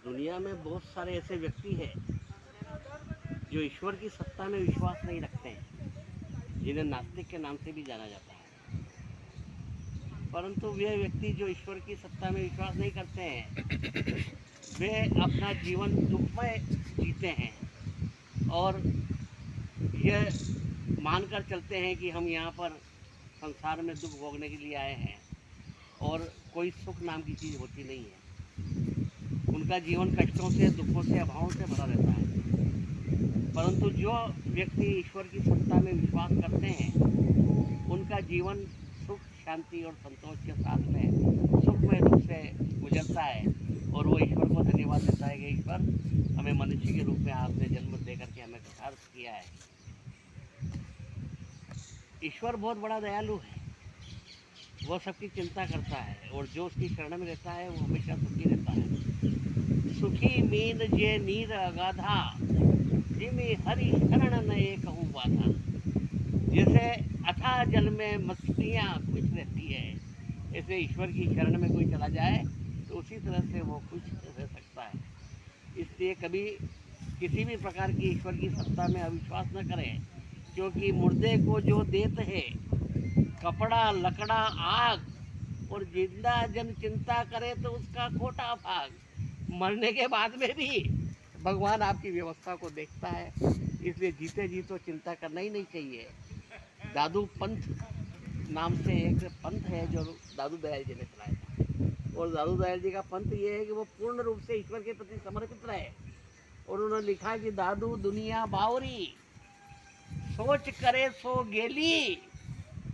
दुनिया में बहुत सारे ऐसे व्यक्ति हैं जो ईश्वर की सत्ता में विश्वास नहीं रखते हैं, जिन्हें नास्तिक के नाम से भी जाना जाता है। परंतु वे व्यक्ति जो ईश्वर की सत्ता में विश्वास नहीं करते हैं, वे अपना जीवन दुखमय जीते हैं और यह मानकर चलते हैं कि हम यहाँ पर संसार में दुख भोगने के लिए आए हैं और कोई सुख नाम की चीज़ होती नहीं है। उनका जीवन कष्टों से, दुखों से, अभावों से भरा रहता है। परंतु जो व्यक्ति ईश्वर की सत्ता में विश्वास करते हैं, उनका जीवन सुख, शांति और संतोष के साथ में सुखमय रूप से गुजरता है और वो ईश्वर को धन्यवाद देता है कि ईश्वर, हमें मनुष्य के रूप में आपने जन्म दे करके हमें कृतार्थ किया है। ईश्वर बहुत बड़ा दयालु है, वो सबकी चिंता करता है और जो उसकी शरण में रहता है वो हमेशा सुखी रहता है। सुखी मीन जे नीर अगाधा, जिमी हरि शरण नए कहूँ बाधा। जैसे अथाह जल में मछलियाँ खुश रहती है, ऐसे ईश्वर की शरण में कोई चला जाए तो उसी तरह से वो खुश रह सकता है। इसलिए कभी किसी भी प्रकार की ईश्वर की सत्ता में अविश्वास न करें, क्योंकि मुर्दे को जो देते है कपड़ा, लकड़ा, आग और जिंदा जन चिंता करे तो उसका खोटा भाग। मरने के बाद में भी भगवान आपकी व्यवस्था को देखता है, इसलिए जीते जी तो चिंता करना ही नहीं चाहिए। दादू पंथ नाम से एक पंथ है जो दादू दयाल जी ने चलाया था, और दादू दयाल जी का पंथ ये है कि वो पूर्ण रूप से ईश्वर के प्रति समर्पित रहे। और उन्होंने लिखा कि दादू दुनिया बावरी, सोच करे सो गेली,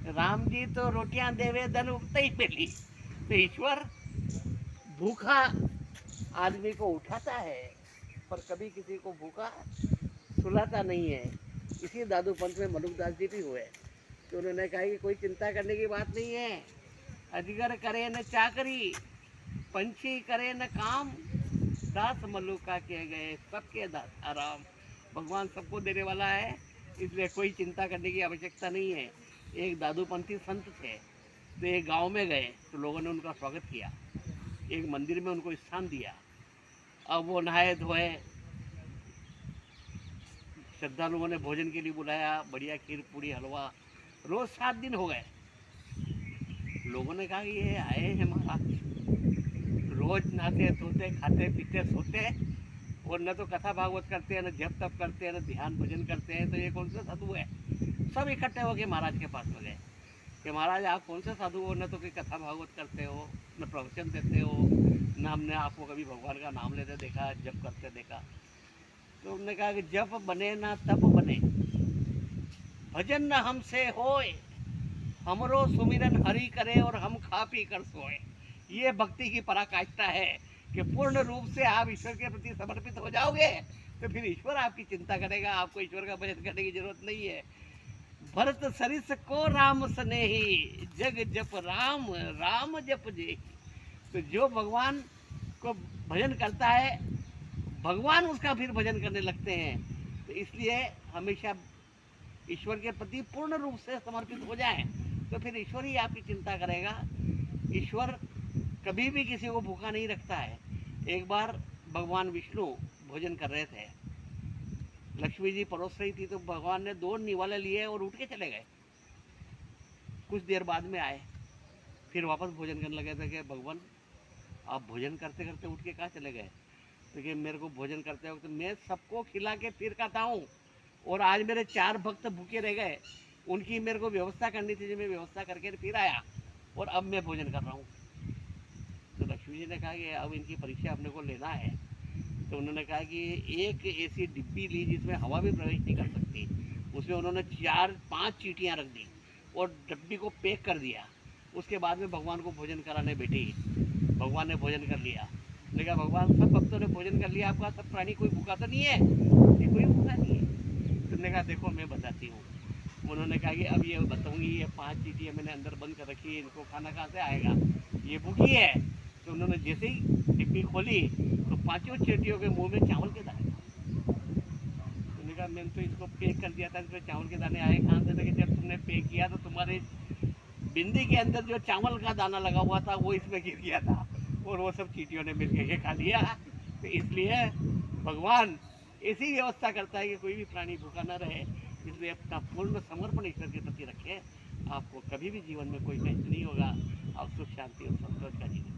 राम जी तो रोटियां देवे धन उगते ही पेली। तो ईश्वर भूखा आदमी को उठाता है पर कभी किसी को भूखा सुलाता नहीं है। इसी दादू पंथ में मनुकदास जी भी हुए, तो उन्होंने कहा कि कोई चिंता करने की बात नहीं है। अजगर करे न चाकरी, पंछी करे न काम, दास मलुका के गए सबके दास आराम। भगवान सबको देने वाला है, इसलिए कोई चिंता करने की आवश्यकता नहीं है। एक दादूपंथी संत थे, तो एक गांव में गए तो लोगों ने उनका स्वागत किया, एक मंदिर में उनको स्थान दिया। अब वो नहाए धोए, श्रद्धालुओं ने भोजन के लिए बुलाया, बढ़िया खीर पूड़ी हलवा। रोज 7 दिन हो गए। लोगों ने कहा कि ये आए हैं महाराज, रोज नहाते धोते, खाते पीते, सोते और न तो कथा भागवत करते हैं, न जप तप करते हैं, न ध्यान भजन करते हैं, तो ये कौन सा साधु है। सब इकट्ठे होके महाराज के पास में गए कि महाराज आप कौन से साधु हो, न तो कोई कथा भागवत करते हो, न प्रवचन देते हो, न हमने आपको कभी भगवान का नाम लेते देखा, जप करते देखा। तो उन्होंने कहा कि जप बने ना तप बने, भजन न हमसे होए, हमरो सुमिरन हरि करे और हम खा पी कर सोए। ये भक्ति की पराकाष्ठा है कि पूर्ण रूप से आप ईश्वर के प्रति समर्पित हो जाओगे तो फिर ईश्वर आपकी चिंता करेगा, आपको ईश्वर का भजन करने की जरूरत नहीं है। भरत सरिस को राम स्नेही, जग जप राम राम जप जे। तो जो भगवान को भजन करता है, भगवान उसका फिर भजन करने लगते हैं। तो इसलिए हमेशा ईश्वर के प्रति पूर्ण रूप से समर्पित हो जाए तो फिर ईश्वर ही आपकी चिंता करेगा। ईश्वर कभी भी किसी को भूखा नहीं रखता है। एक बार भगवान विष्णु भोजन कर रहे थे, लक्ष्मी जी परोस रही थी, तो भगवान ने 2 निवाले लिए और उठ के चले गए। कुछ देर बाद में आए, फिर वापस भोजन करने लगे थे कि भगवान आप भोजन करते करते उठ के कहाँ चले गए। तो कि मेरे को भोजन करते वक्त मैं सबको खिला के फिर खाता हूँ, और आज मेरे 4 भक्त भूखे रह गए, उनकी मेरे को व्यवस्था करनी थी, जो मैं व्यवस्था करके फिर आया और अब मैं भोजन कर रहा हूँ। तो लक्ष्मी जी ने कहा कि अब इनकी परीक्षा अपने को लेना है। तो उन्होंने कहा कि एक ऐसी डिब्बी ली जिसमें हवा भी प्रवेश नहीं कर सकती, उसमें उन्होंने 4-5 चींटियाँ रख दी और डिब्बी को पैक कर दिया। उसके बाद में भगवान को भोजन कराने बैठी। भगवान ने भोजन कर लिया। उन्होंने कहा भगवान सब भक्तों ने भोजन कर लिया, आपका सब प्राणी कोई भूखा तो नहीं है? ये कोई भूखा नहीं है। तो उन्होंने कहा देखो मैं बताती हूँ। उन्होंने कहा कि अब ये बताऊँगी, ये 5 चींटियाँ मैंने अंदर बंद कर रखी है, इनको खाना कहाँ से आएगा, ये भूखी है। तो उन्होंने जैसे ही डिब्बी खोली तो 5 चींटियों के मुंह में चावल के दाने। उन्होंने कहा मैंने तो इसको पैक कर दिया था, इसमें चावल के दाने आए कहाँ से? कि जब तुमने पैक किया तो तुम्हारे बिंदी के अंदर जो चावल का दाना लगा हुआ था वो इसमें गिर गया था और वो सब चींटियों ने मिल के खा लिया। तो इसलिए भगवान ऐसी व्यवस्था करता है कि कोई भी प्राणी भूखा न रहे। इसलिए अपना पूर्ण समर्पण ईश्वर के प्रति रखें, आपको कभी भी जीवन में कोई कष्ट नहीं होगा। आप सुख शांति और संतोष का जीवन